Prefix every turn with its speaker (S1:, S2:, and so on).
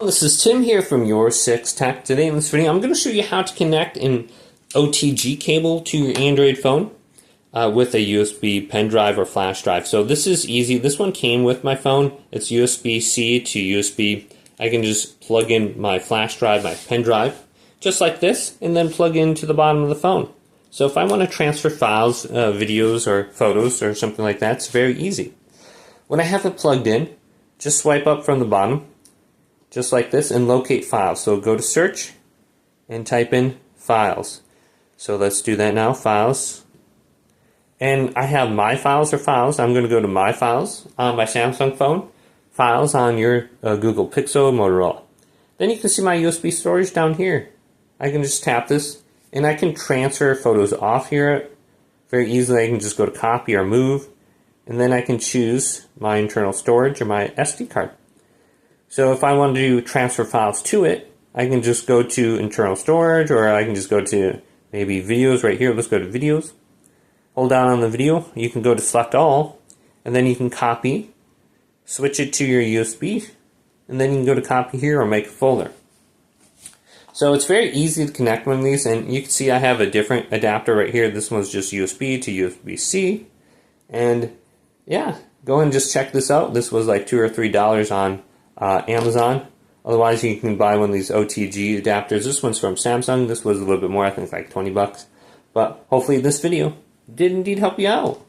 S1: This is Tim here from Your 6 Tech. Today in this video I'm going to show you how to connect an OTG cable to your Android phone with a USB pen drive or flash drive. So this is easy. This one came with my phone. It's USB-C to USB. I can just plug in my flash drive, my pen drive, just like this, and then plug into the bottom of the phone. So if I want to transfer files, videos or photos or something like that, it's very easy. When I have it plugged in, just swipe up from the bottom, just like this, and locate files. So go to search and type in files. So let's do that now, files. And I have my files or files. I'm going to go to my files on my Samsung phone, files on your Google Pixel, Motorola. Then you can see my USB storage down here. I can just tap this and I can transfer photos off here very easily. I can just go to copy or move, and then I can choose my internal storage or my SD card. So if I want to transfer files to it, I can just go to internal storage, or I can just go to maybe videos right here. Let's go to videos. Hold down on the video. You can go to select all, and then you can copy, switch it to your USB, and then you can go to copy here or make a folder. So it's very easy to connect one of these, and you can see I have a different adapter right here. This one's just USB to USB-C, and yeah, go ahead and just check this out. This was like $2 or $3 on Amazon. Otherwise, you can buy one of these OTG adapters. This one's from Samsung. This was a little bit more, I think it's like 20 bucks. But hopefully this video did indeed help you out.